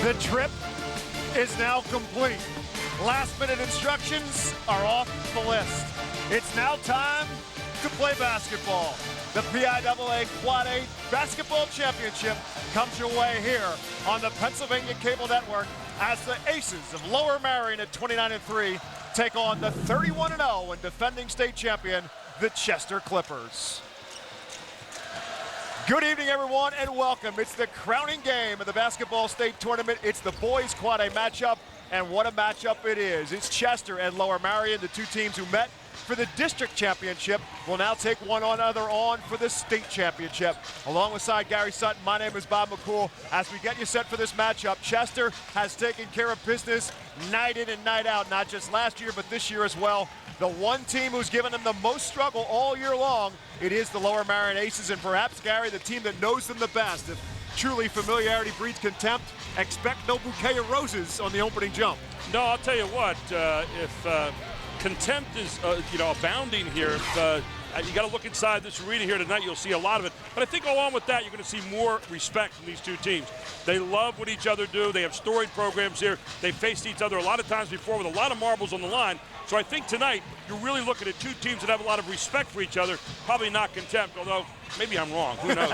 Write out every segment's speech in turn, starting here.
The trip is now complete. Last-minute instructions are off the list. It's now time to play basketball. The PIAA Quad A Basketball Championship comes your way here on the Pennsylvania Cable Network as the Aces of Lower Merion at 29-3 take on the 31-0 and defending state champion, the Chester Clippers. Good evening, everyone, and welcome. It's the crowning game of the basketball state tournament. It's the boys Quad A matchup, and what a matchup it is. It's Chester and Lower Merion, the two teams who met for the district championship, will now take one another on for the state championship. Alongside Gary Sutton, my name is Bob McCool. As we get you set for this matchup, Chester has taken care of business night in and night out, not just last year, but this year as well. The one team who's given them the most struggle all year long, it is the Lower Merion Aces, and perhaps, Gary, the team that knows them the best. If truly familiarity breeds contempt, expect no bouquet of roses on the opening jump. No, I'll tell you what, if contempt is abounding here, you got to look inside this arena here tonight. You'll see a lot of it. But I think along with that, you're going to see more respect from these two teams. They love what each other do. They have storied programs here. They faced each other a lot of times before with a lot of marbles on the line. So I think tonight you're really looking at two teams that have a lot of respect for each other, probably not contempt, although maybe I'm wrong, who knows.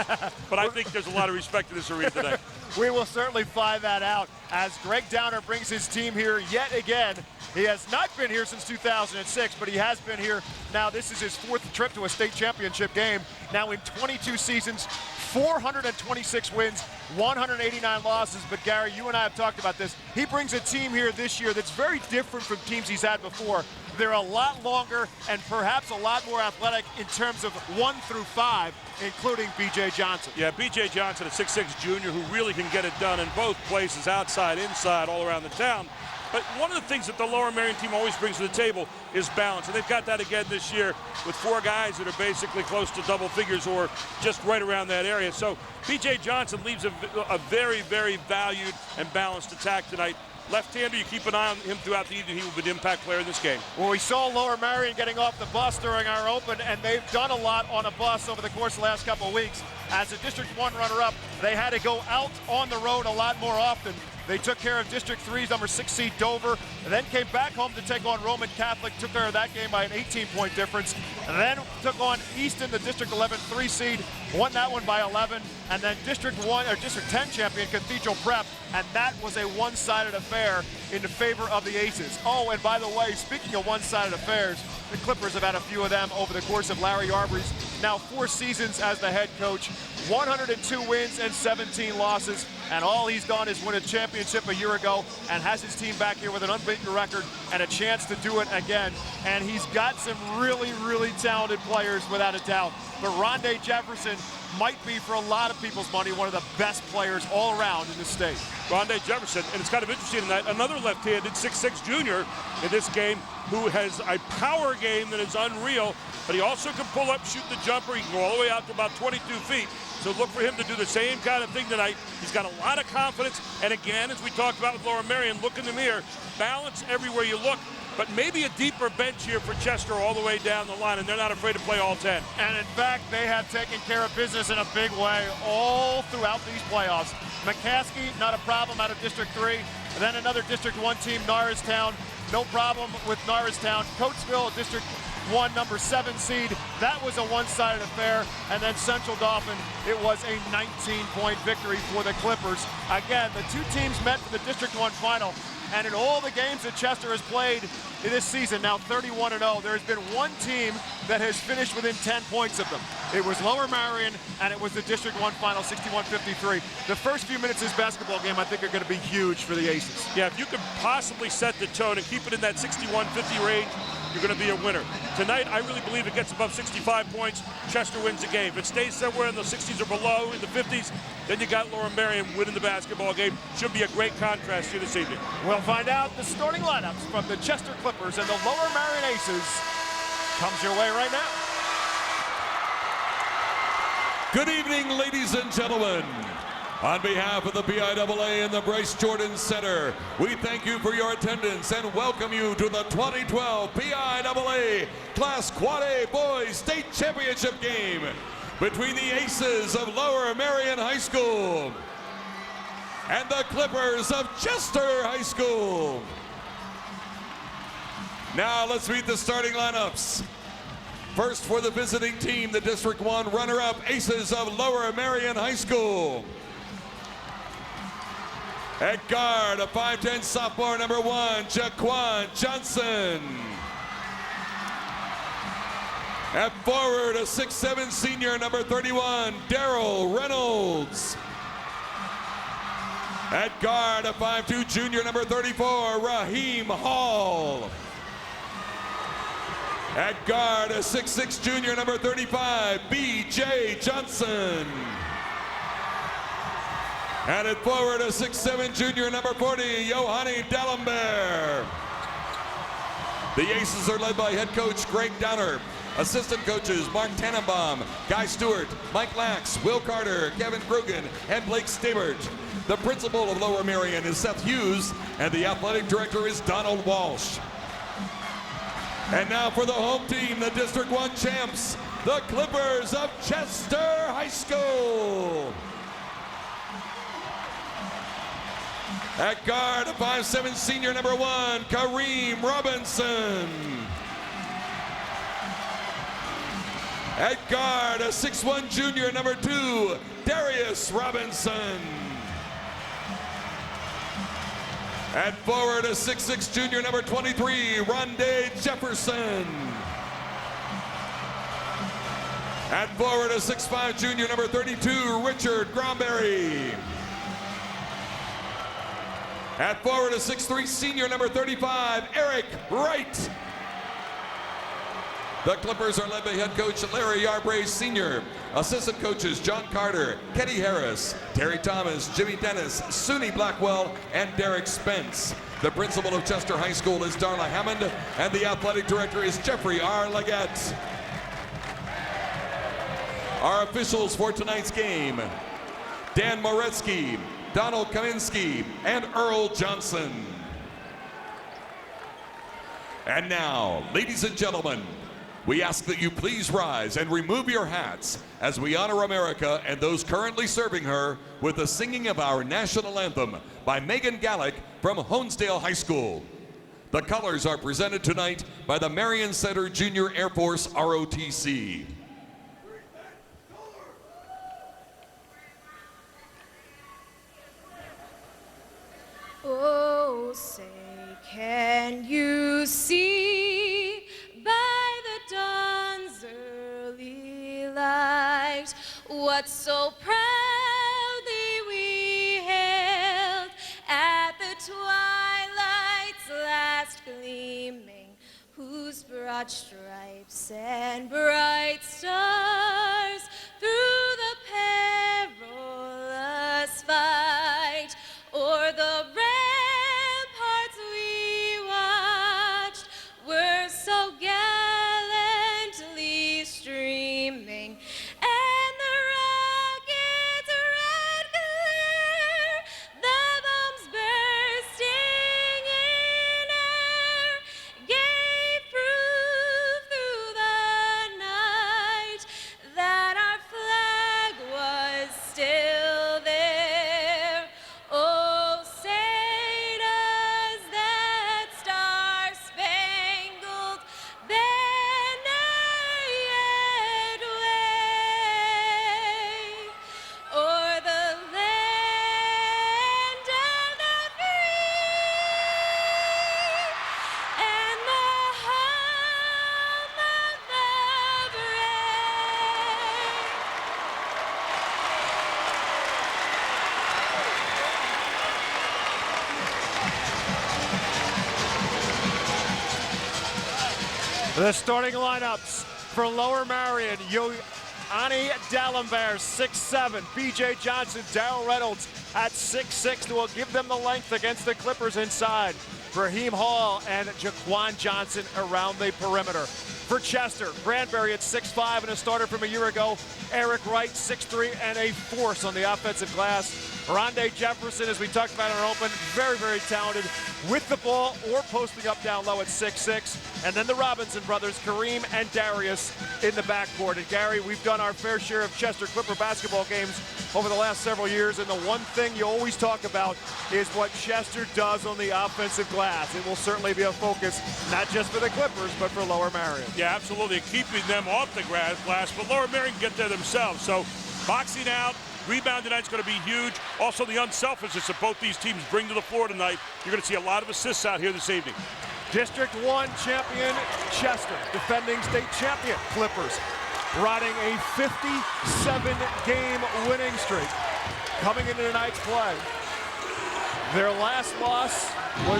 But I think there's a lot of respect in this arena today. We will certainly find that out as Greg Downer brings his team here yet again. He has not been here since 2006, but he has been here. Now this is his fourth trip to a state championship game. Now in 22 seasons, 426 wins, 189 losses. But Gary, you and I have talked about this. He brings a team here this year that's very different from teams he's had before. They're a lot longer and perhaps a lot more athletic in terms of 1 through 5, including B.J. Johnson. Yeah, B.J. Johnson, a 6'6" junior who really can get it done in both places, outside, inside, all around the town. But one of the things that the Lower Merion team always brings to the table is balance, and they've got that again this year with 4 guys that are basically close to double figures or just right around that area. So B.J. Johnson leaves a very, very valued and balanced attack tonight. Left-hander, you keep an eye on him throughout the evening. He will be an impact player in this game. Well, we saw Lower Merion getting off the bus during our open, and they've done a lot on a bus over the course of the last couple of weeks. As a District 1 runner-up, they had to go out on the road a lot more often. They took care of District 3's number 6 seed Dover, and then came back home to take on Roman Catholic, took care of that game by an 18-point difference, and then took on Easton, the District 11 3 seed, won that one by 11, and then District 10 champion Cathedral Prep, and that was a one-sided affair in favor of the Aces. Oh, and by the way, speaking of one-sided affairs, the Clippers have had a few of them over the course of Larry Arbery's now 4 seasons as the head coach, 102 wins and 17 losses, and all he's done is win a championship a year ago and has his team back here with an unbeaten record and a chance to do it again. And he's got some really, really talented players without a doubt. But Rondé Jefferson might be, for a lot of people's money, one of the best players all around in the state. Rondé Jefferson, and it's kind of interesting tonight, another left-handed 6'6" junior in this game who has a power game that is unreal, but he also can pull up, shoot the jumper. He can go all the way out to about 22 feet. So look for him to do the same kind of thing tonight. He's got a lot of confidence, and again, as we talked about with Lower Merion, look in the mirror, balance everywhere you look, but maybe a deeper bench here for Chester all the way down the line, and they're not afraid to play all 10. And in fact, they have taken care of business in a big way all throughout these playoffs. McCaskey, not a problem out of District 3. And then another District 1 team, Norristown, no problem with Norristown. Coatesville, District 1, number 7 seed. That was a one-sided affair. And then Central Dauphin, it was a 19-point victory for the Clippers. Again, the two teams met for the District 1 final. And in all the games that Chester has played this season, now 31-0, there has been one team that has finished within 10 points of them. It was Lower Merion, and it was the District 1 final, 61-53. The first few minutes of this basketball game, I think, are going to be huge for the Aces. Yeah, if you could possibly set the tone and keep it in that 61-50 range, you're going to be a winner. Tonight, I really believe it gets above 65 points, Chester wins the game. If it stays somewhere in the 60s or below, in the 50s, then you got Lower Merion winning the basketball game. Should be a great contrast here this evening. We'll find out the starting lineups from the Chester Clippers and the Lower Merion Aces. Comes your way right now. Good evening, ladies and gentlemen. On behalf of the PIAA and the Bryce Jordan Center, we thank you for your attendance and welcome you to the 2012 PIAA Class Quad A Boys State Championship game between the Aces of Lower Merion High School and the Clippers of Chester High School. Now let's meet the starting lineups. First for the visiting team, the District 1 runner-up Aces of Lower Merion High School. At guard, a 5'10" sophomore, number 1, Jaquan Johnson. At forward, a 6'7" senior, number 31, Daryl Reynolds. At guard, a 5'2" junior, number 34, Raheem Hall. At guard, a 6'6" junior, number 35, B.J. Johnson. And at forward, a 6'7" junior, number 40, Johanny Dallenberg. The Aces are led by head coach Greg Downer. Assistant coaches Mark Tannenbaum, Guy Stewart, Mike Lax, Will Carter, Kevin Krugen, and Blake Stabert. The principal of Lower Merion is Seth Hughes, and the athletic director is Donald Walsh. And now for the home team, the District 1 champs, the Clippers of Chester High School. At guard, a 5'7" senior, number 1, Kareem Robinson. At guard, a 6'1" junior, number 2, Darius Robinson. At forward, a 6'6" junior, number 23, Rondé Jefferson. At forward, a 6'5" junior, number 32, Richard Gromberry. At forward, a 6'3" senior, number 35, Eric Wright. The Clippers are led by head coach Larry Yarbray Sr., assistant coaches John Carter, Kenny Harris, Terry Thomas, Jimmy Dennis, Suni Blackwell, and Derek Spence. The principal of Chester High School is Darla Hammond, and the athletic director is Jeffrey R. Leggett. Our officials for tonight's game, Dan Moretsky, Donald Kaminsky, and Earl Johnson. And now, ladies and gentlemen, we ask that you please rise and remove your hats as we honor America and those currently serving her with the singing of our national anthem by Megan Gallick from Honesdale High School. The colors are presented tonight by the Marion Center Junior Air Force ROTC. Oh, say, can you see by the dawn's early light what so proudly we hailed at the twilight's last gleaming, whose broad stripes and bright stars through the perilous fight o'er the ramparts we watched were so gallantly streaming, and the rocket's red glare, the bombs bursting in air, gave proof through the night that our flag was still there. Oh, say does that star-spangled banner yet wave o'er the land of the free and the home of the brave? The starting lineups for Lower Merion, Johanny Dallenberg, 6'7", B.J. Johnson, Daryl Reynolds at 6'6", will give them the length against the Clippers inside. Raheem Hall and Jaquan Johnson around the perimeter. For Chester, Granbury at 6'5", and a starter from a year ago, Eric Wright, 6'3", and a force on the offensive glass. Rondé Jefferson, as we talked about in our open, very, very talented with the ball or posting up down low at 6'6". And then the Robinson brothers, Kareem and Darius, in the backcourt. And Gary, we've done our fair share of Chester Clipper basketball games over the last several years, and the one thing you always talk about is what Chester does on the offensive glass. It will certainly be a focus, not just for the Clippers, but for Lower Merion. Yeah, absolutely. Keeping them off the glass, but Lower Merion can get there themselves. So boxing out, rebound tonight's going to be huge. Also, the unselfishness that both these teams bring to the floor tonight. You're going to see a lot of assists out here this evening. District 1 champion Chester, defending state champion Clippers, riding a 57-game winning streak. Coming into tonight's play, their last loss was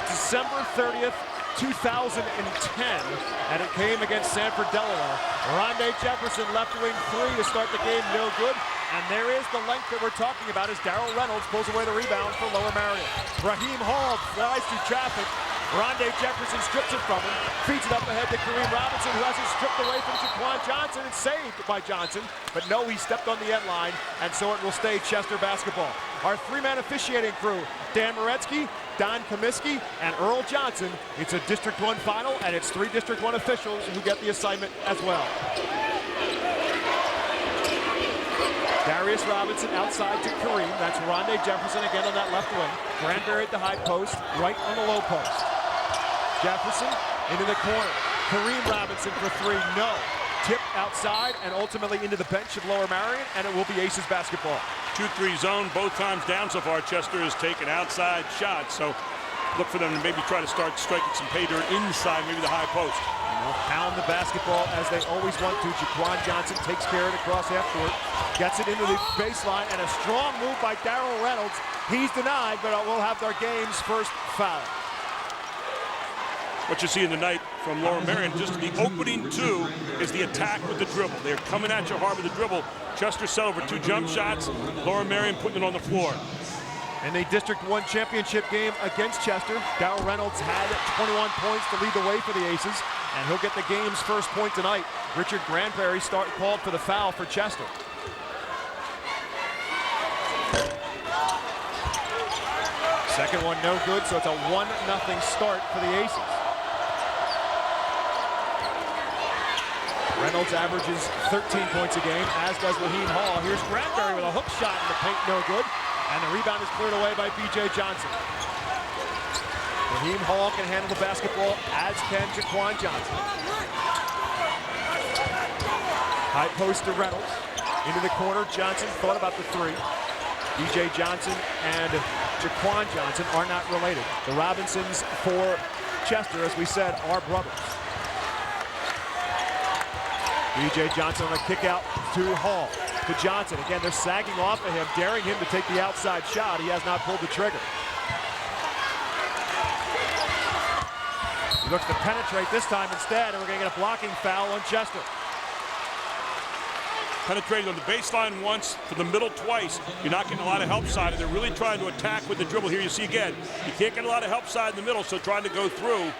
December 30th, 2010, and it came against Sanford, Delaware. Rondé Jefferson, left wing 3 to start the game, no good. And there is the length that we're talking about as Darrell Reynolds pulls away the rebound for Lower Merion. Raheem Hall flies through traffic. Rondé Jefferson strips it from him, feeds it up ahead to Kareem Robinson, who has it stripped away from Jaquan Johnson and saved by Johnson. But no, he stepped on the end line, and so it will stay Chester basketball. Our 3-man officiating crew, Dan Moretsky, Don Comiskey, and Earl Johnson. It's a District 1 final, and it's 3 District 1 officials who get the assignment as well. Darius Robinson outside to Kareem. That's Rondé Jefferson again on that left wing. Granberry at the high post, right on the low post. Jefferson into the corner. Kareem Robinson for 3, no. Tip outside and ultimately into the bench of Lower Merion, and it will be Aces basketball. 2-3 zone, both times down so far. Chester has taken outside shots, so look for them to maybe try to start striking some pay dirt inside, maybe the high post. They'll pound the basketball as they always want to. Jaquan Johnson takes care of it across half court, gets it into the baseline, and a strong move by Darrell Reynolds. He's denied, but we'll have our game's first foul. What you see in the night from Lower Merion, just the opening 2 is the attack with the dribble. They're coming at you hard with the dribble. Chester set over 2 jump shots. Lower Merion putting it on the floor. In the District 1 championship game against Chester, Darrell Reynolds had 21 points to lead the way for the Aces, and he'll get the game's first point tonight. Richard Granberry called for the foul for Chester. Second one no good, so it's a 1-0 start for the Aces. Reynolds averages 13 points a game, as does Raheem Hall. Here's Granberry with a hook shot in the paint, no good. And the rebound is cleared away by B.J. Johnson. Raheem Hall can handle the basketball, as can Jaquan Johnson. High post to Reynolds. Into the corner, Johnson thought about the 3. B.J. Johnson and Jaquan Johnson are not related. The Robinsons for Chester, as we said, are brothers. B.J. Johnson on a kick out to Hall. To Johnson. Again, they're sagging off of him, daring him to take the outside shot. He has not pulled the trigger. He looks to penetrate this time instead, and we're going to get a blocking foul on Chester. Penetrating on the baseline once, to the middle twice. You're not getting a lot of help side, and they're really trying to attack with the dribble. Here you see again, you can't get a lot of help side in the middle, so trying to go through.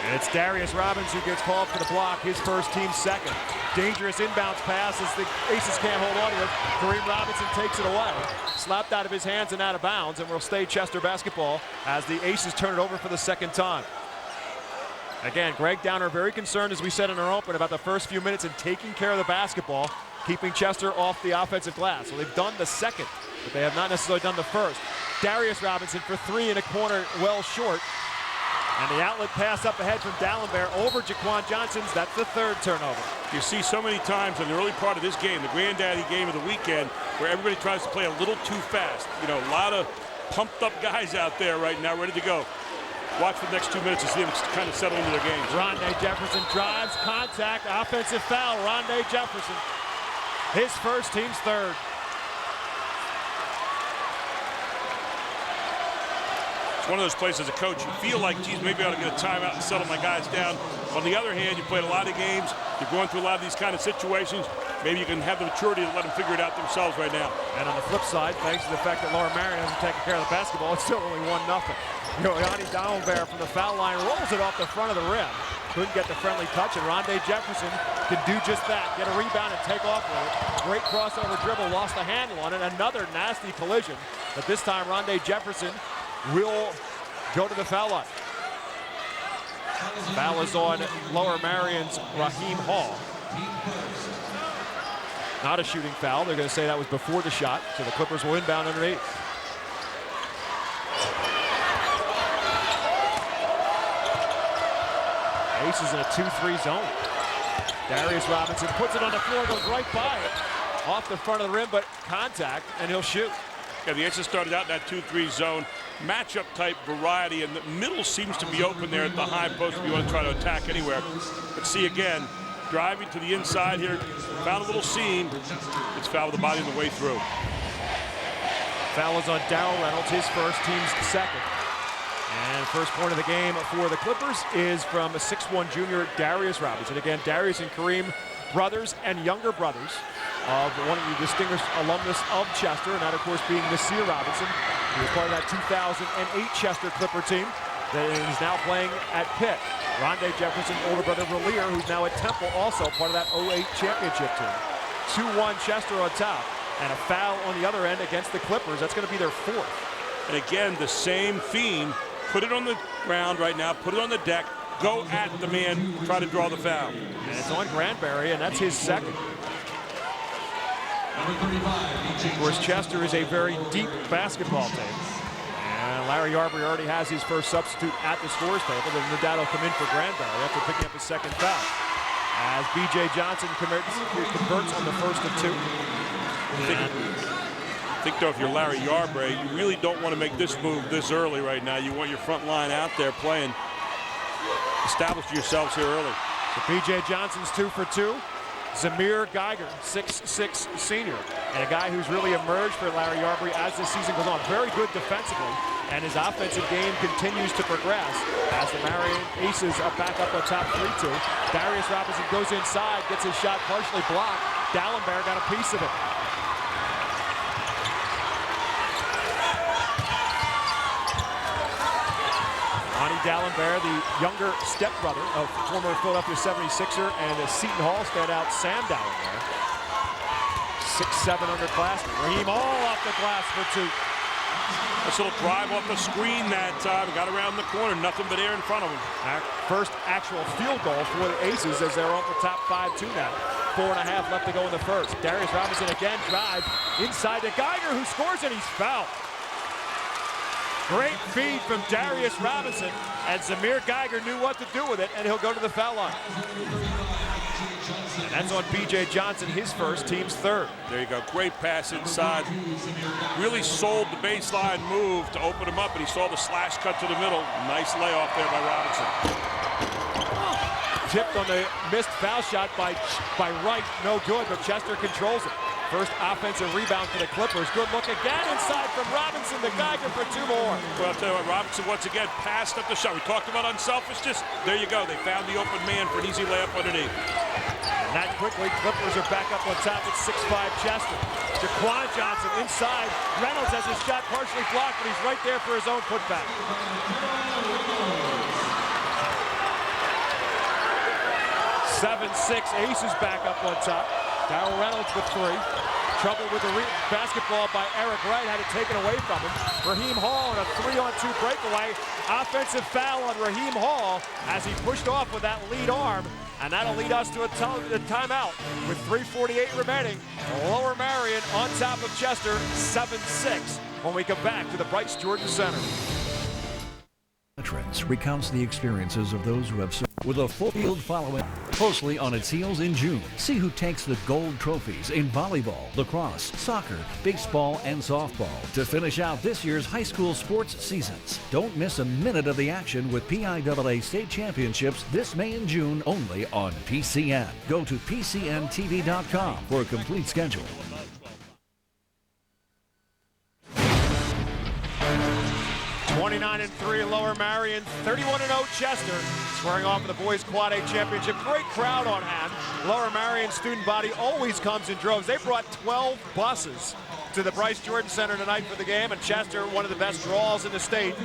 And it's Darius Robinson who gets called for the block, his first, team second. Dangerous inbounds pass as the Aces can't hold on to it. Kareem Robinson takes it away. Slapped out of his hands and out of bounds, and will stay Chester basketball as the Aces turn it over for the second time. Again, Greg Downer very concerned, as we said in our open, about the first few minutes and taking care of the basketball, keeping Chester off the offensive glass. So they've done the second, but they have not necessarily done the first. Darius Robinson for 3 in a corner, well short. And the outlet pass up ahead from Dallenberg over Jaquan Johnson's. That's the 3rd turnover. You see so many times in the early part of this game, the granddaddy game of the weekend, where everybody tries to play a little too fast. You know, a lot of pumped up guys out there right now ready to go. Watch for the next 2 minutes to see them kind of settle into their games. Rondé Jefferson drives, contact, offensive foul. Rondé Jefferson, his first, team's 3rd. One of those places as a coach, you feel like, geez, maybe I ought to get a timeout and settle my guys down. On the other hand, you played a lot of games, you're going through a lot of these kind of situations. Maybe you can have the maturity to let them figure it out themselves right now. And on the flip side, thanks to the fact that Lower Merion hasn't taken care of the basketball, it's still only 1-0. Yanni Dallenberg from the foul line rolls it off the front of the rim. couldn't get the friendly touch, and Rondé Jefferson can do just that. Get a rebound and take off with it. Great crossover dribble, lost the handle on it. Another nasty collision, but this time Rondé Jefferson will go to the foul line. Foul is on Lower Marion's Raheem Hall. Not a shooting foul. They're going to say that was before the shot, so the Clippers will inbound underneath. Aces in a 2-3 zone. Darius Robinson puts it on the floor, goes right by it. Off the front of the rim, but contact, and he'll shoot. Yeah, the Aces started out in that 2-3 zone. Matchup type variety, and the middle seems to be open there at the high post if you want to try to attack anywhere. But see again, driving to the inside here, found a little seam. It's foul with the body on the way through. Foul is on Darrell Reynolds, his first, team's second. And first point of the game for the Clippers is from a 6'1" junior, Darius Robinson. Again, Darius and Kareem, brothers and younger brothers of one of the distinguished alumnus of Chester, and that, of course, being Nasir Robinson. He was part of that 2008 Chester Clipper team that is now playing at Pitt. Rondé Jefferson, older brother of Relier, who's now at Temple, also part of that 08 championship team. 2-1 Chester on top, and a foul on the other end against the Clippers. That's going to be their fourth. And again, the same theme. Put it on the ground right now, put it on the deck, go at the man, try to draw the foul. And it's on Granberry, and that's his second. Of course, Chester is a very deep basketball team. And Larry Arbery already has his first substitute at the scores table. Then Nadal will come in for Granberry after picking up his second foul. As B.J. Johnson converts on the first of two. I think, though, if you're Larry Yarbrough, you really don't want to make this move this early right now. You want your front line out there playing. Establish yourselves here early. So B.J. Johnson's 2 for 2. Zamir Geiger, 6'6" senior, and a guy who's really emerged for Larry Yarbrough as the season goes on. Very good defensively, and his offensive game continues to progress as the Merion Aces are back up on top 3-2. Darius Robinson goes inside, gets his shot partially blocked. Dallenberg got a piece of it. Dallenberg, the younger stepbrother of former Philadelphia 76er and a Seton Hall standout, Sam Dallenberg. 6'7" underclassmen. Raheem Hall off the glass for two. This little drive off the screen that time. Got around the corner, nothing but air in front of him. First actual field goal for the Aces as they're off the top 5-2 now. 4.5 left to go in the first. Darius Robinson again drive inside to Geiger, who scores, and he's fouled. Great feed from Darius Robinson, and Zamir Geiger knew what to do with it, and he'll go to the foul line. And that's on B.J. Johnson, his first, team's third. There you go, great pass inside. Really sold the baseline move to open him up, and he saw the slash cut to the middle. Nice layoff there by Robinson. Tipped on the missed foul shot by Wright, no good, but Chester controls it. First offensive rebound for the Clippers. Good look again inside from Robinson to Geiger for two more. Well, I'll tell you what, Robinson once again passed up the shot. We talked about unselfishness. There you go. They found the open man for an easy layup underneath. And that quickly, Clippers are back up on top at 6'5" Chester. Jaquan Johnson inside. Reynolds has his shot partially blocked, but he's right there for his own putback. 7-6, Aces back up on top. Darrell Reynolds with three. Trouble with the basketball by Eric Wright, had it taken away from him. Raheem Hall in a 3-on-2 breakaway. Offensive foul on Raheem Hall as he pushed off with that lead arm, and that'll lead us to a timeout with 3:48 remaining. Lower Merion on top of Chester, 7-6 when we come back to the Bryce Jordan Center. Veterans recounts the experiences of those who have served with a full field following closely on its heels in June. See who takes the gold trophies in volleyball, lacrosse, soccer, baseball, and softball to finish out this year's high school sports seasons. Don't miss a minute of the action with PIAA state championships this May and June only on PCN. Go to PCNTV.com for a complete schedule. 29-3 Lower Merion, 31-0 Chester, squaring off in the boys Quad A championship. Great crowd on hand. Lower Merion student body always comes in droves. They brought 12 buses to the Bryce Jordan Center tonight for the game, and Chester, one of the best draws in the state,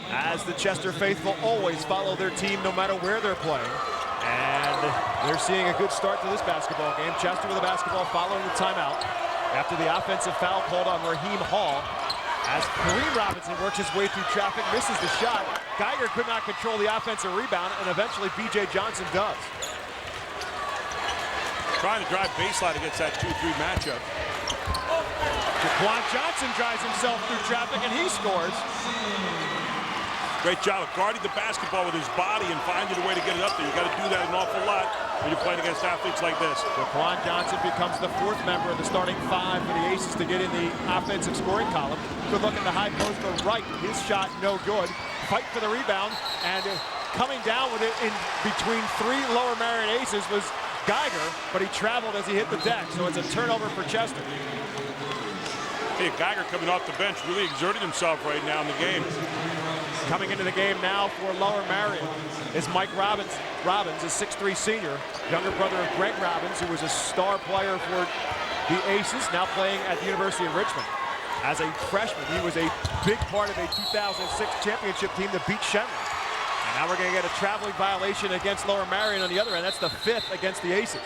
as the Chester faithful always follow their team no matter where they're playing. And they're seeing a good start to this basketball game. Chester with the basketball following the timeout after the offensive foul called on Raheem Hall. As Kareem Robinson works his way through traffic, misses the shot. Geiger could not control the offensive rebound, and eventually B.J. Johnson does. Trying to drive baseline against that 2-3 matchup. Jaquan Johnson drives himself through traffic, and he scores. Great job of guarding the basketball with his body and finding a way to get it up there. You got to do that an awful lot when you're playing against athletes like this. Jaquan Johnson becomes the 4th member of the starting 5 for the Aces to get in the offensive scoring column. Good look at the high post for Wright. His shot no good. Fight for the rebound, and coming down with it in between 3 Lower Merion Aces was Geiger, but he traveled as he hit the deck, so it's a turnover for Chester. Hey, Geiger coming off the bench, really exerting himself right now in the game. Coming into the game now for Lower Merion is Mike Robbins. Robbins, a 6'3 senior, younger brother of Greg Robbins, who was a star player for the Aces, now playing at the University of Richmond. As a freshman, he was a big part of a 2006 championship team that beat Shenley. And now we're going to get a traveling violation against Lower Merion on the other end. That's the 5th against the Aces.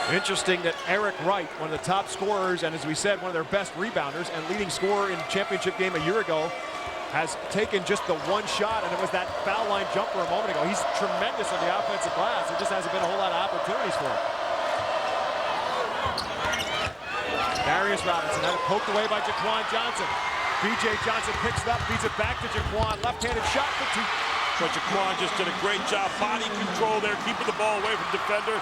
Interesting that Eric Wright, one of the top scorers, and as we said, one of their best rebounders and leading scorer in the championship game a year ago, has taken just the 1 shot, and it was that foul line jumper a moment ago. He's tremendous on the offensive glass. There just hasn't been a whole lot of opportunities for him. Darius Robinson had it poked away by Jaquan Johnson. B.J. Johnson picks it up, feeds it back to Jaquan. Left-handed shot for 2. But Jaquan just did a great job. Body control there, keeping the ball away from the defender.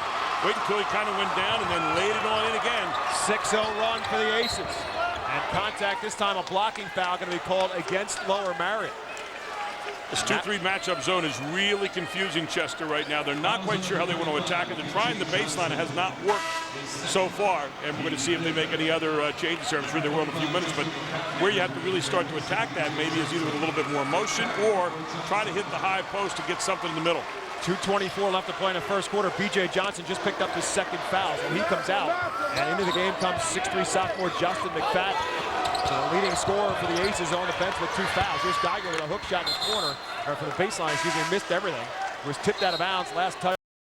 Wait until he kind of went down and then laid it on in again. 6-0 run for the Aces. And contact, this time a blocking foul going to be called against Lower Merion. This 2-3 matchup zone is really confusing Chester right now. They're not quite sure how they want to attack it. They're trying the baseline. It has not worked so far. And we're going to see if they make any other changes here. I'm sure they will in a few minutes. But where you have to really start to attack that maybe is either with a little bit more motion or try to hit the high post to get something in the middle. 2:24 left to play in the first quarter. B.J. Johnson just picked up his 2nd foul. So he comes out. And into the game comes 6'3 sophomore Justin McFadden. The leading scorer for the Aces on the bench with 2 fouls. Here's Geiger with a hook shot in the corner, or from the baseline, excuse me, missed everything. It was tipped out of bounds. Last touch